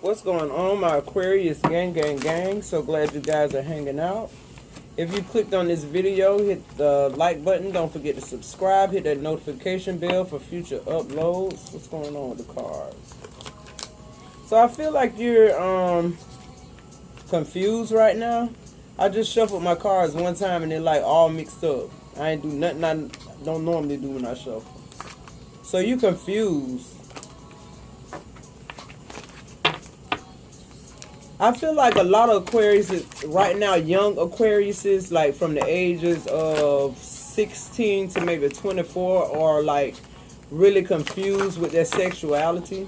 What's going on, my Aquarius gang? So glad you guys are hanging out. If you clicked on this video, hit the like button. Don't forget to subscribe. Hit that notification bell for future uploads. What's going on with the cards? So I feel like you're confused right now. I just shuffled my cards one time and they're like all mixed up. I ain't do nothing I don't normally do when I shuffle. So you confused. I feel like a lot of Aquariuses right now, young Aquariuses, like from the ages of 16 to maybe 24, are like really confused with their sexuality.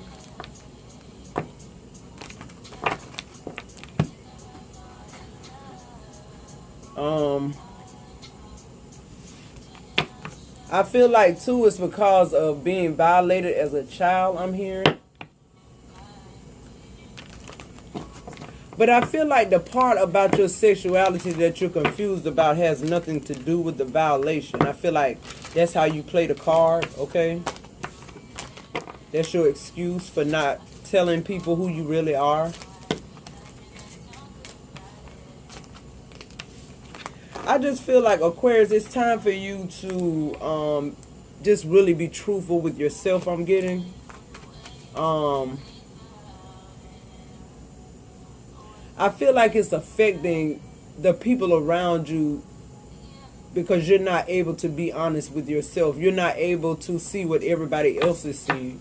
I feel like too it's because of being violated as a child, I'm hearing. But I feel like the part about your sexuality that you're confused about has nothing to do with the violation. I feel like that's how you play the card, okay? That's your excuse for not telling people who you really are. I just feel like, Aquarius, it's time for you to just really be truthful with yourself, I'm getting. I feel like it's affecting the people around you because you're not able to be honest with yourself. You're not able to see what everybody else is seeing.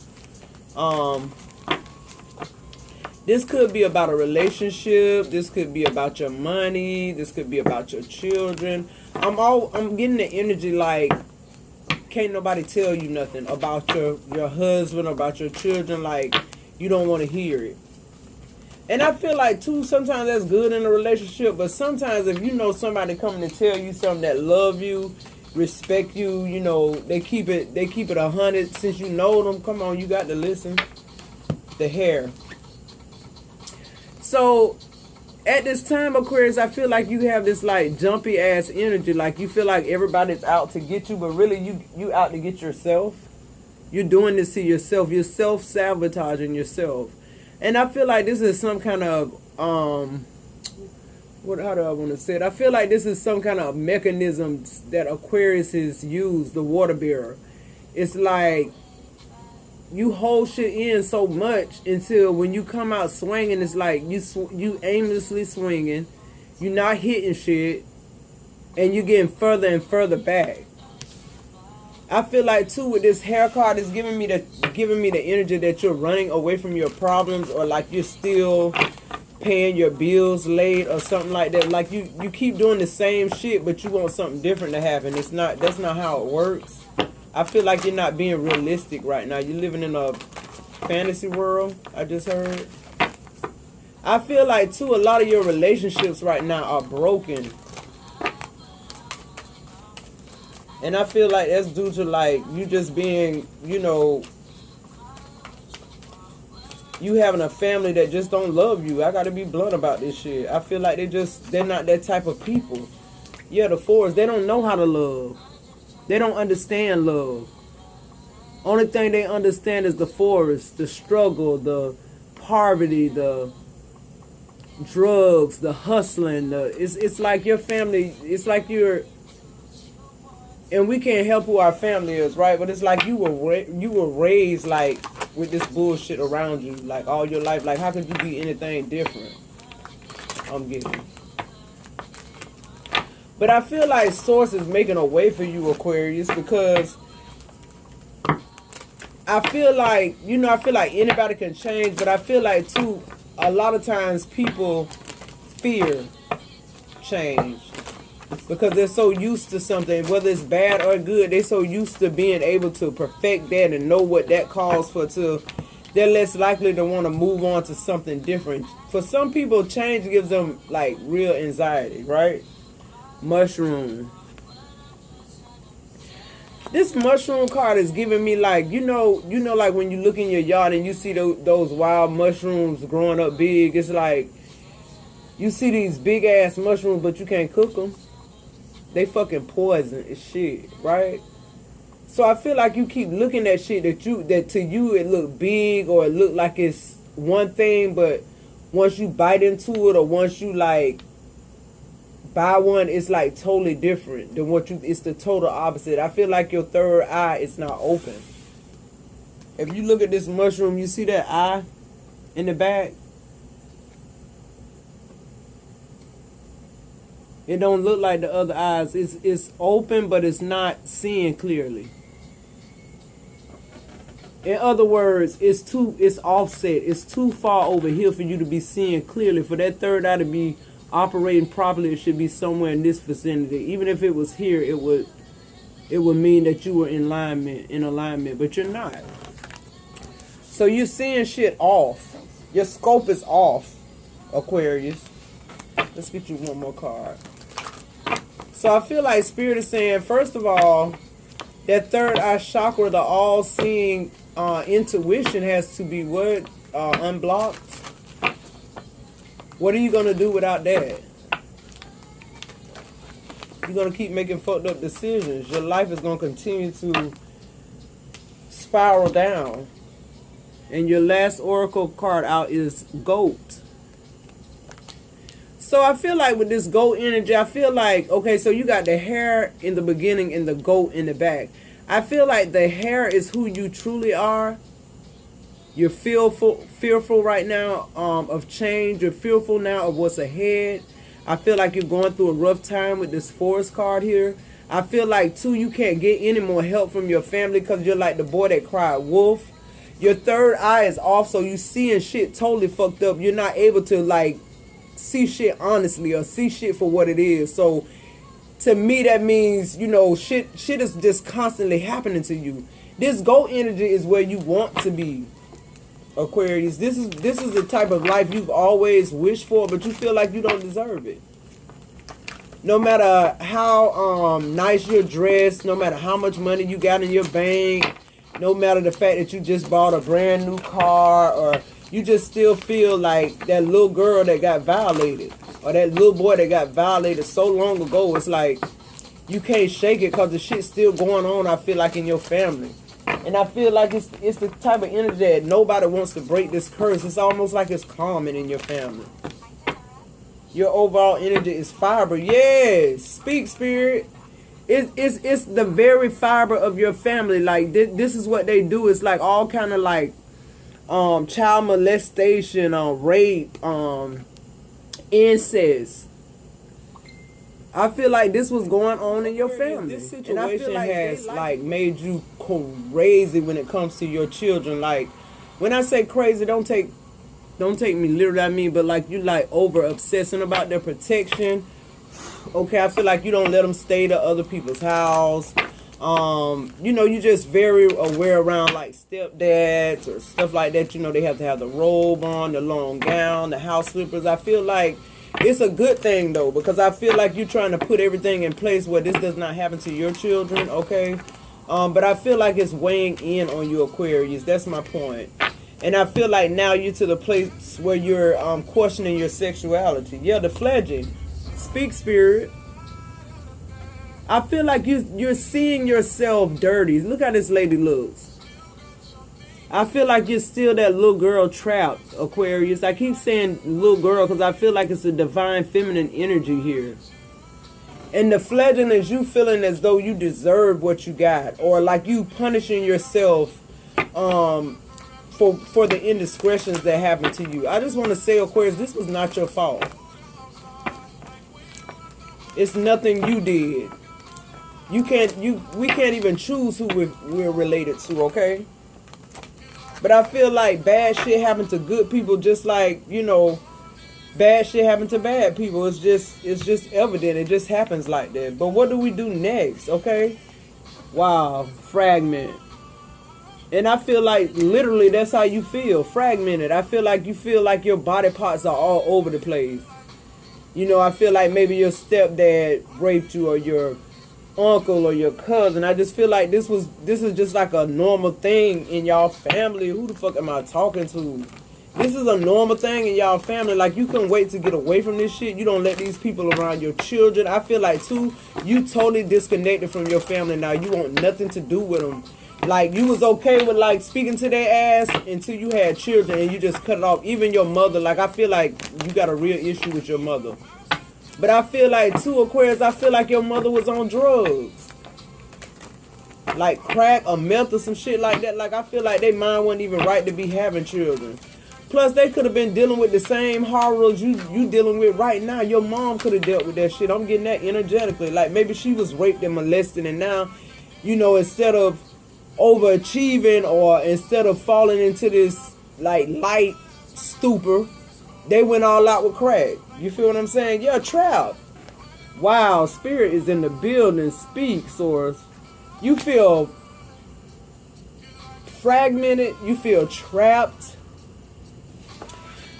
This could be about a relationship. This could be about your money. This could be about your children. I'm getting the energy like can't nobody tell you nothing about your husband, about your children. Like you don't want to hear it. And I feel like too, sometimes that's good in a relationship, but sometimes if you know somebody coming to tell you something that love you, respect you, you know, they keep it 100 since you know them. Come on, you got to listen. The hair. So at this time, Aquarius, I feel like you have this like jumpy ass energy, like you feel like everybody's out to get you, but really you out to get yourself. You're doing this to yourself. You're self-sabotaging yourself. And I feel like this is some kind of, how do I want to say it? I feel like this is some kind of mechanism that Aquarius has used, the water bearer. It's like you hold shit in so much until when you come out swinging, it's like you aimlessly swinging, you're not hitting shit, and you're getting further and further back. I feel like too with this hair card is giving me the energy that you're running away from your problems, or like you're still paying your bills late or something like that. Like you keep doing the same shit, but you want something different to happen. That's not how it works. I feel like you're not being realistic right now. You're living in a fantasy world, I just heard. I feel like too a lot of your relationships right now are broken. And I feel like that's due to like you just being, you know, you having a family that just don't love you. I gotta be blunt about this shit. I feel like they're not that type of people. Yeah, the fours, they don't know how to love. They don't understand love. Only thing they understand is the forest, the struggle, the poverty, the drugs, the hustling. It's like your family, it's like you're. And we can't help who our family is, right? But it's like you were raised like with this bullshit around you, like all your life. Like how could you be anything different? I'm getting. But I feel like Source is making a way for you, Aquarius, because I feel like anybody can change, but I feel like too a lot of times people fear change. Because they're so used to something, whether it's bad or good, they're so used to being able to perfect that and know what that calls for, till they're less likely to want to move on to something different. For some people, change gives them like real anxiety, right? Mushroom. This mushroom card is giving me like, you know, like when you look in your yard and you see those wild mushrooms growing up big, it's like you see these big ass mushrooms, but you can't cook them. They fucking poison as shit, right? So I feel like you keep looking at shit that to you it look big, or it look like it's one thing, but once you bite into it or once you like buy one, it's like totally different than what you, it's the total opposite. I feel like your third eye is not open. If you look at this mushroom, you see that eye in the back? It don't look like the other eyes. It's open, but it's not seeing clearly. In other words, it's offset. It's too far over here for you to be seeing clearly. For that third eye to be operating properly, it should be somewhere in this vicinity. Even if it was here, it would mean that you were in alignment, but you're not. So you're seeing shit off. Your scope is off, Aquarius. Let's get you one more card. So I feel like Spirit is saying, first of all, that third eye chakra, the all-seeing intuition has to be what? Unblocked. What are you going to do without that? You're going to keep making fucked up decisions. Your life is going to continue to spiral down. And your last oracle card out is Goat. So I feel like with this goat energy, I feel like, okay, so you got the hare in the beginning and the goat in the back. I feel like the hare is who you truly are. You're fearful right now of change. You're fearful now of what's ahead. I feel like you're going through a rough time with this forest card here. I feel like, too, you can't get any more help from your family because you're like the boy that cried wolf. Your third eye is off, so you seeing shit totally fucked up. You're not able to, like, see shit honestly or see shit for what it is. So to me that means, you know, shit is just constantly happening to you. This goat energy is where you want to be, Aquarius. This is the type of life you've always wished for, but you feel like you don't deserve it. No matter how nice you're dressed, no matter how much money you got in your bank, no matter the fact that you just bought a brand new car, or you just still feel like that little girl that got violated or that little boy that got violated so long ago. It's like you can't shake it because the shit's still going on, I feel like, in your family. And I feel like it's the type of energy that nobody wants to break this curse. It's almost like it's common in your family. Your overall energy is fiber. Yes, speak, Spirit. It's the very fiber of your family. Like this is what they do. It's like all kind of like child molestation, rape, incest. I feel like this was going on in your family. This situation, and I feel like has like made you crazy when it comes to your children. Like when I say crazy, don't take me literally. I mean, but like you like over obsessing about their protection. Okay, I feel like you don't let them stay to other people's house. You know, you just very aware around like stepdads or stuff like that. You know, they have to have the robe on, the long gown, the house slippers. I feel like it's a good thing though, because I feel like you're trying to put everything in place where this does not happen to your children. Okay, but I feel like it's weighing in on you, Aquarius. That's my point. And I feel like now you're to the place where you're questioning your sexuality. Yeah, the fledging. Speak, Spirit. I feel like you're seeing yourself dirty. Look how this lady looks. I feel like you're still that little girl trapped, Aquarius. I keep saying little girl because I feel like it's a divine feminine energy here. And the fledgling is you feeling as though you deserve what you got, or like you punishing yourself for the indiscretions that happened to you. I just want to say, Aquarius, this was not your fault. It's nothing you did. We can't even choose who we're related to, okay? But I feel like bad shit happened to good people, just like, you know, bad shit happened to bad people. It's just evident. It just happens like that. But what do we do next, okay? Wow, fragment. And I feel like literally that's how you feel, fragmented. I feel like you feel like your body parts are all over the place. You know, I feel like maybe your stepdad raped you, or your uncle, or your cousin. I just feel like this is just like a normal thing in y'all family. Who the fuck am I talking to? This is a normal thing in y'all family. Like, you couldn't wait to get away from this shit. You don't let these people around your children. I feel like, too, you totally disconnected from your family now. You want nothing to do with them. Like, you was okay with, like, speaking to their ass until you had children and you just cut it off. Even your mother, like, I feel like you got a real issue with your mother. But I feel like, too, Aquarius, I feel like your mother was on drugs. Like crack or meth or some shit like that. Like, I feel like their mind wasn't even right to be having children. Plus, they could have been dealing with the same horrors you dealing with right now. Your mom could have dealt with that shit. I'm getting that energetically. Like, maybe she was raped and molested, and now, you know, instead of overachieving or instead of falling into this, like, light stupor, they went all out with crack. You feel what I'm saying? You're trapped. Wow, spirit is in the building. Speak, source. You feel fragmented. You feel trapped.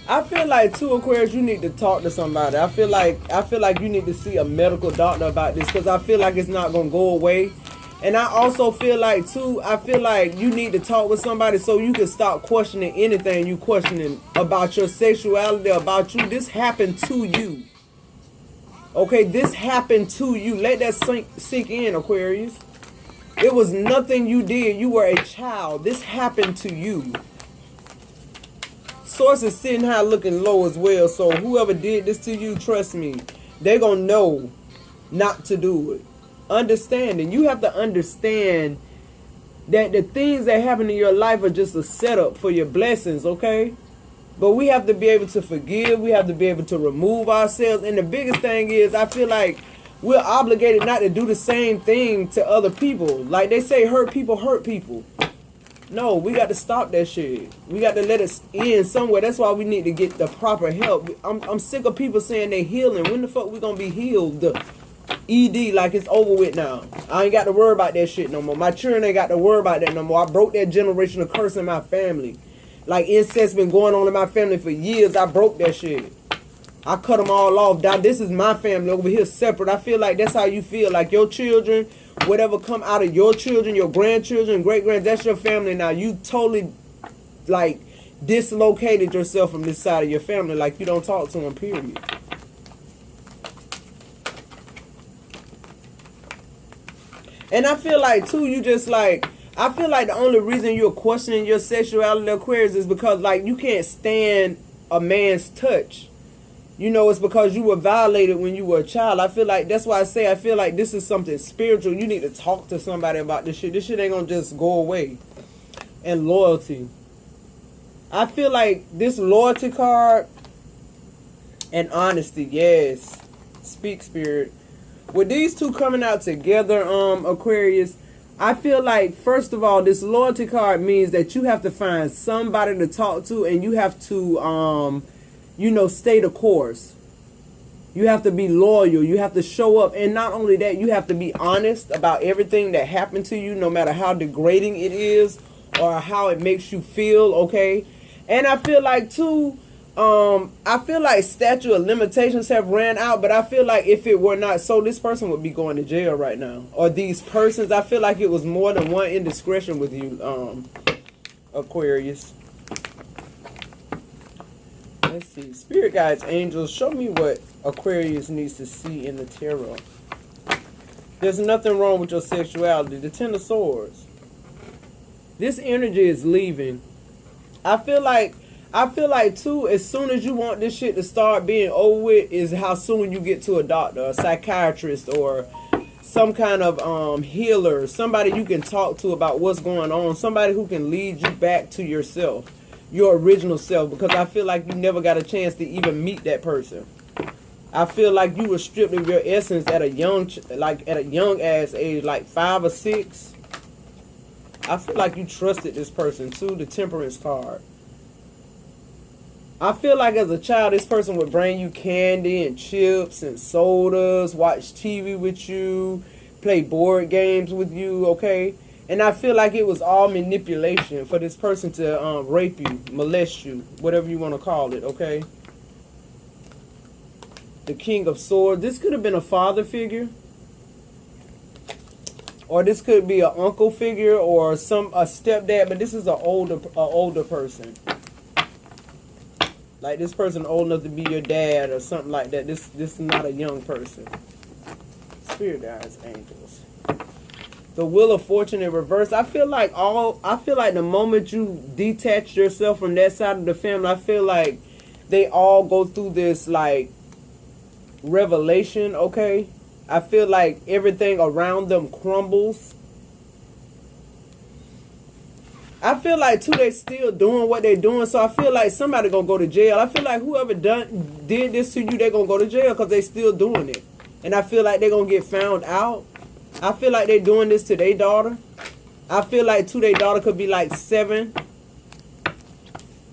I feel like, too, Aquarius, you need to talk to somebody. I feel like you need to see a medical doctor about this, because I feel like it's not going to go away. And I also feel like, too, I feel like you need to talk with somebody so you can stop questioning anything you questioning about your sexuality, about you. This happened to you. Okay, this happened to you. Let that sink in, Aquarius. It was nothing you did. You were a child. This happened to you. Source is sitting high looking low as well. So whoever did this to you, trust me, they're going to know not to do it. Understanding. You have to understand that the things that happen in your life are just a setup for your blessings, okay? But we have to be able to forgive. We have to be able to remove ourselves. And the biggest thing is, I feel like we're obligated not to do the same thing to other people. Like they say, hurt people hurt people. No, we got to stop that shit. We got to let it end somewhere. That's why we need to get the proper help. I'm sick of people saying they healing. When the fuck we gonna be healed? ED, like it's over with now. I ain't got to worry about that shit no more. My children ain't got to worry about that no more. I broke that generational curse in my family. Like incest been going on in my family for years. I broke that shit. I cut them all off. Now this is my family over here separate. I feel like that's how you feel. Like your children, whatever come out of your children, your grandchildren, great-grand, that's your family now. You totally, like, dislocated yourself from this side of your family. Like, you don't talk to them, period. And I feel like, too, you just, like, I feel like the only reason you're questioning your sexuality, Aquarius, is because, like, you can't stand a man's touch. You know, it's because you were violated when you were a child. I feel like, that's why I say I feel like this is something spiritual. You need to talk to somebody about this shit. This shit ain't gonna just go away. And loyalty. I feel like this loyalty card and honesty, yes. Speak, spirit. With these two coming out together, Aquarius, I feel like, first of all, this loyalty card means that you have to find somebody to talk to, and you have to, you know, stay the course. You have to be loyal. You have to show up. And not only that, you have to be honest about everything that happened to you, no matter how degrading it is or how it makes you feel, okay? And I feel like, too, I feel like statute of limitations have ran out, but I feel like if it were not so, this person would be going to jail right now. Or these persons, I feel like it was more than one indiscretion with you, Aquarius. Let's see. Spirit guides, angels, show me what Aquarius needs to see in the tarot. There's nothing wrong with your sexuality. The Ten of Swords. This energy is leaving. I feel like, too, as soon as you want this shit to start being over with is how soon you get to a doctor, a psychiatrist, or some kind of healer, somebody you can talk to about what's going on, somebody who can lead you back to yourself. Your original self, because I feel like you never got a chance to even meet that person. I feel like you were stripped of your essence at a young, ass age, like 5 or 6. I feel like you trusted this person too. The Temperance card. I feel like as a child, this person would bring you candy and chips and sodas, watch TV with you, play board games with you, okay? And I feel like it was all manipulation for this person to rape you, molest you, whatever you want to call it, okay? The King of Swords. This could have been a father figure. Or this could be an uncle figure or a stepdad, but this is an older person. Like this person old enough to be your dad or something like that. This is not a young person. Spirit guides, angels. The Wheel of Fortune in reverse. I feel like the moment you detach yourself from that side of the family, I feel like they all go through this like revelation, okay? I feel like everything around them crumbles. I feel like too they still doing what they doing, so I feel like somebody gonna go to jail. I feel like whoever did this to you, they gonna go to jail because they still doing it. And I feel like they gonna get found out. I feel like they doing this to their daughter. I feel like too their daughter could be like 7.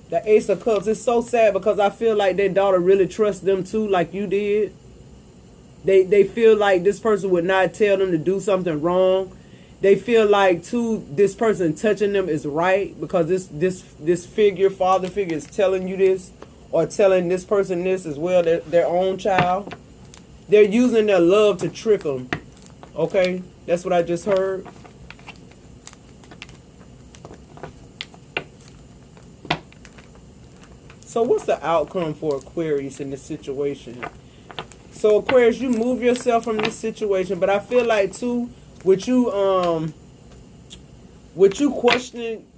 The Ace of Cups. It's so sad because I feel like their daughter really trusts them too, like you did. They feel like this person would not tell them to do something wrong. They feel like too this person touching them is right because this figure, father figure, is telling you this or telling this person this as well, their own child. They're using their love to trick them. Okay, that's what I just heard. So what's the outcome for Aquarius in this situation? So Aquarius, you move yourself from this situation, but I feel like too, with you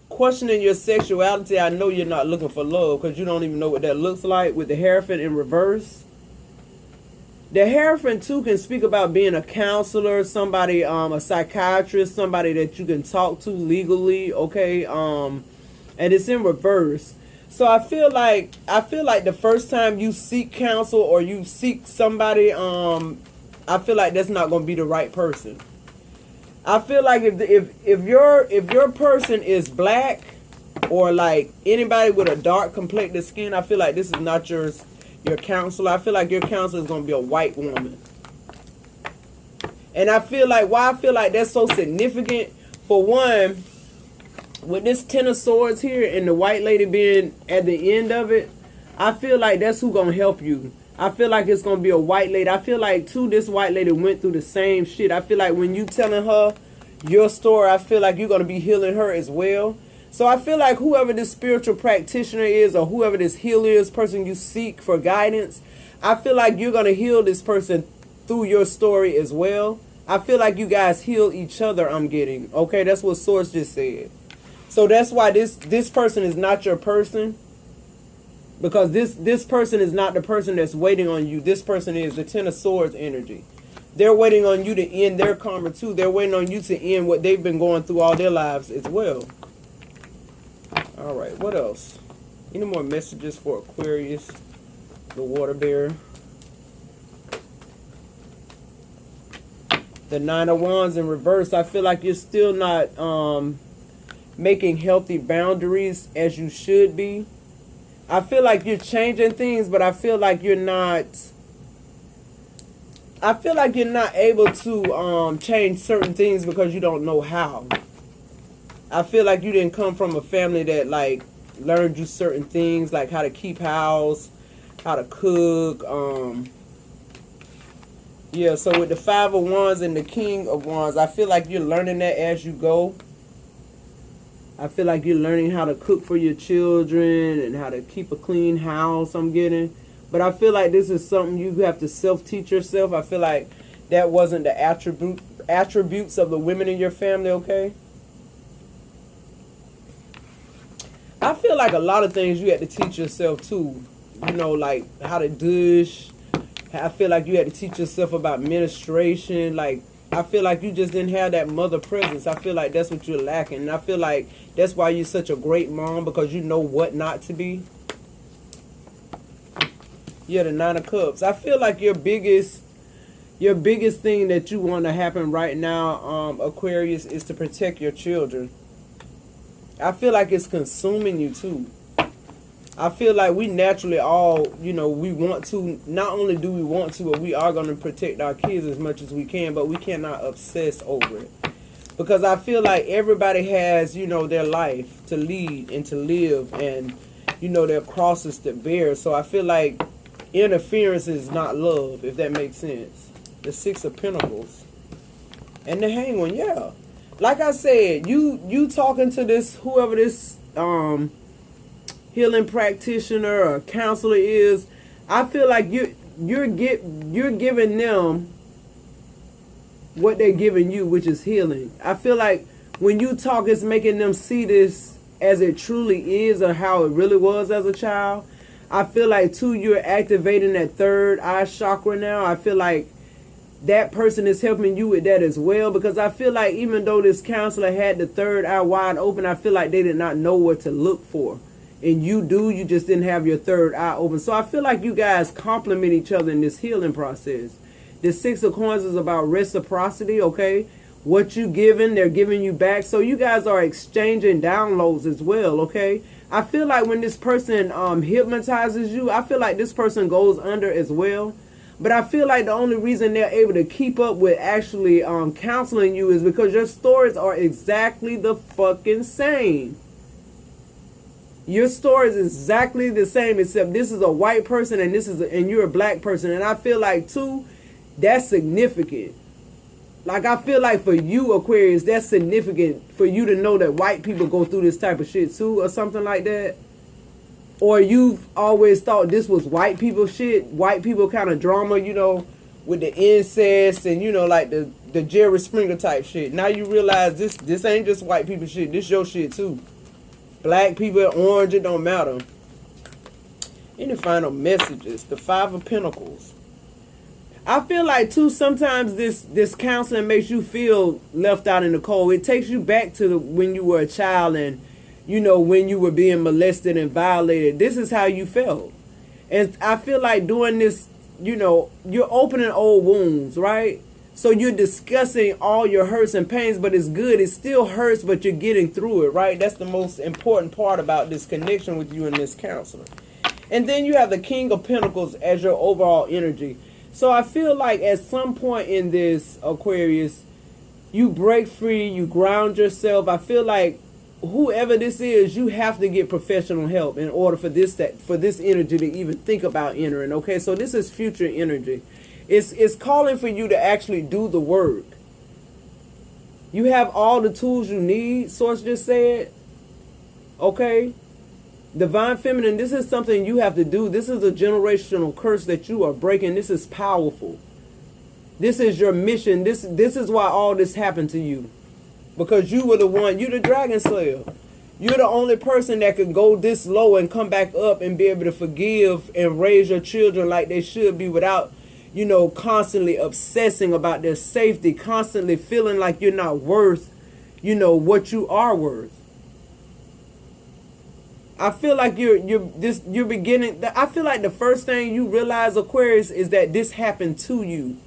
questioning your sexuality, I know you're not looking for love because you don't even know what that looks like with the Hierophant in reverse. The Hierophant too can speak about being a counselor, somebody, a psychiatrist, somebody that you can talk to legally, okay? And it's in reverse. So I feel like the first time you seek counsel or you seek somebody, I feel like that's not gonna be the right person. I feel like if your person is black or like anybody with a dark complected skin, I feel like this is not your counselor. I feel like your counselor is gonna be a white woman. And I feel like why I feel like that's so significant, for one, with this 10 of Swords here and the white lady being at the end of it, I feel like that's who gonna help you. I feel like it's gonna be a white lady. I feel like too this white lady went through the same shit. I feel like when you telling her your story, I feel like you're gonna be healing her as well. So I feel like whoever this spiritual practitioner is or whoever this healer is, person you seek for guidance, I feel like you're gonna heal this person through your story as well. I feel like you guys heal each other, I'm getting. Okay, that's what Swords just said. So that's why this person is not your person. Because this person is not the person that's waiting on you. This person is the 10 of Swords energy. They're waiting on you to end their karma too. They're waiting on you to end what they've been going through all their lives as well. Alright, what else? Any more messages for Aquarius, the water bearer? The 9 of Wands in reverse. I feel like you're still not making healthy boundaries as you should be. I feel like you're changing things, but I feel like you're not able to change certain things because you don't know how. I feel like you didn't come from a family that like learned you certain things, like how to keep house, how to cook. Yeah, so with the 5 of Wands and the King of Wands, I feel like you're learning that as you go. I feel like you're learning how to cook for your children and how to keep a clean house, I'm getting. But I feel like this is something you have to self-teach yourself. I feel like that wasn't the attributes of the women in your family, okay? I feel like a lot of things you had to teach yourself too. You know, like how to dish. I feel like you had to teach yourself about administration, like I feel like you just didn't have that mother presence. I feel like that's what you're lacking. And I feel like that's why you're such a great mom, because you know what not to be. Yeah, the 9 of Cups. I feel like your biggest thing that you want to happen right now, Aquarius, is to protect your children. I feel like it's consuming you too. I feel like we naturally all, you know, we want to, not only do we want to, but we are going to protect our kids as much as we can, but we cannot obsess over it. Because I feel like everybody has, you know, their life to lead and to live and, you know, their crosses to bear. So I feel like interference is not love, if that makes sense. The 6 of Pentacles. And the Hanged One, yeah. Like I said, you talking to this, whoever this, healing practitioner or counselor is, I feel like you're giving them what they're giving you, which is healing. I feel like when you talk, it's making them see this as it truly is or how it really was as a child. I feel like, too, you're activating that third eye chakra now. I feel like that person is helping you with that as well, because I feel like even though this counselor had the third eye wide open, I feel like they did not know what to look for. And you do, you just didn't have your third eye open. So I feel like you guys complement each other in this healing process. The Six of Coins is about reciprocity, okay? What you giving, they're giving you back. So you guys are exchanging downloads as well, okay? I feel like when this person hypnotizes you, I feel like this person goes under as well. But I feel like the only reason they're able to keep up with actually counseling you is because your stories are exactly the fucking same. Your story is exactly the same, except this is a white person and and you're a black person. And I feel like, too, that's significant. Like, I feel like for you, Aquarius, that's significant for you to know that white people go through this type of shit too, or something like that. Or you've always thought this was white people shit, white people kind of drama, you know, with the incest and, you know, like the Jerry Springer type shit. Now you realize this ain't just white people shit, this your shit too. Black people, orange, it don't matter. Any final messages? The Five of Pentacles. I feel like, too, sometimes this counseling makes you feel left out in the cold. It takes you back to when you were a child and, you know, when you were being molested and violated. This is how you felt. And I feel like doing this, you know, you're opening old wounds, right? So you're discussing all your hurts and pains, but it's good. It still hurts, but you're getting through it, right? That's the most important part about this connection with you and this counselor. And then you have the King of Pentacles as your overall energy. So I feel like at some point in this, Aquarius, you break free, you ground yourself. I feel like whoever this is, you have to get professional help in order for this energy to even think about entering. Okay, so this is future energy. It's calling for you to actually do the work. You have all the tools you need, Source just said. Okay? Divine Feminine, this is something you have to do. This is a generational curse that you are breaking. This is powerful. This is your mission. This is why all this happened to you. Because you were the one, you the Dragon Slayer. You're the only person that could go this low and come back up and be able to forgive and raise your children like they should be without, you know, constantly obsessing about their safety, constantly feeling like you're not worth, you know, what you are worth. I feel like you're beginning. I feel like the first thing you realize, Aquarius, is that this happened to you.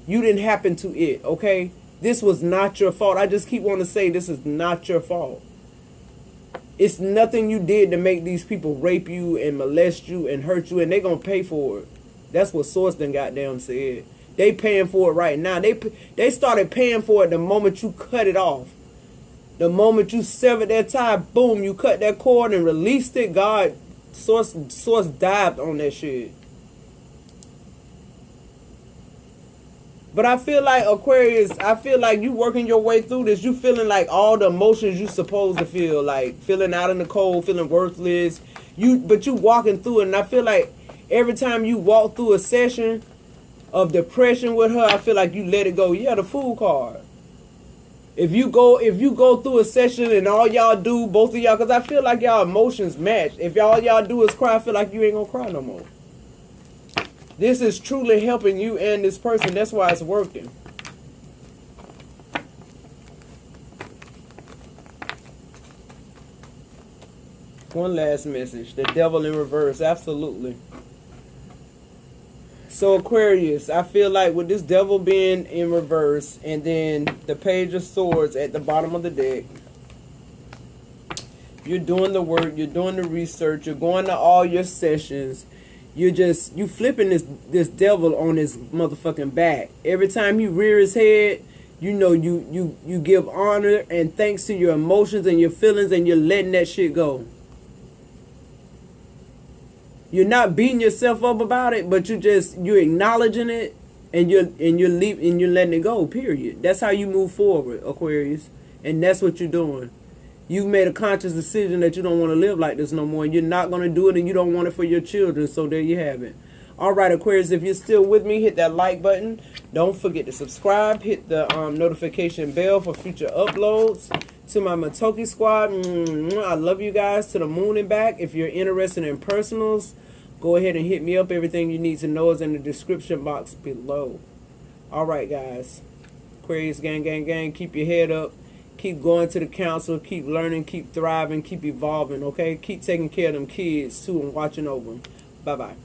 You didn't happen to it, okay? This was not your fault. I just keep wanting to say this is not your fault. It's nothing you did to make these people rape you and molest you and hurt you, and they're going to pay for it. That's what Source done goddamn said. They paying for it right now. They started paying for it the moment you cut it off. The moment you severed that tie, boom, you cut that cord and released it. God, Source dived on that shit. But I feel like, Aquarius, I feel like you working your way through this. You feeling like all the emotions you supposed to feel, like feeling out in the cold, feeling worthless. But you walking through it, and I feel like every time you walk through a session of depression with her, I feel like you let it go. Yeah, the Fool card. If you go through a session and all y'all do, both of y'all, because I feel like y'all emotions match. If all y'all do is cry, I feel like you ain't gonna cry no more. This is truly helping you and this person. That's why it's working. One last message. The Devil in reverse. Absolutely. So Aquarius, I feel like with this Devil being in reverse and then the Page of Swords at the bottom of the deck, you're doing the work, you're doing the research, you're going to all your sessions. You flipping this devil on his motherfucking back. Every time he rear his head, you know, you give honor and thanks to your emotions and your feelings, and you're letting that shit go. You're not beating yourself up about it, but you're acknowledging it, and you're letting it go. Period. That's how you move forward, Aquarius, and that's what you're doing. You've made a conscious decision that you don't want to live like this no more, and you're not going to do it, and you don't want it for your children, so there you have it. All right, Aquarius, if you're still with me, hit that like button. Don't forget to subscribe. Hit the notification bell for future uploads. To my Matoki squad, I love you guys to the moon and back. If you're interested in personals, go ahead and hit me up. Everything you need to know is in the description box below. All right, guys. Aquarius gang, gang, gang. Keep your head up. Keep going to the council. Keep learning. Keep thriving. Keep evolving, okay? Keep taking care of them kids, too, and watching over them. Bye-bye.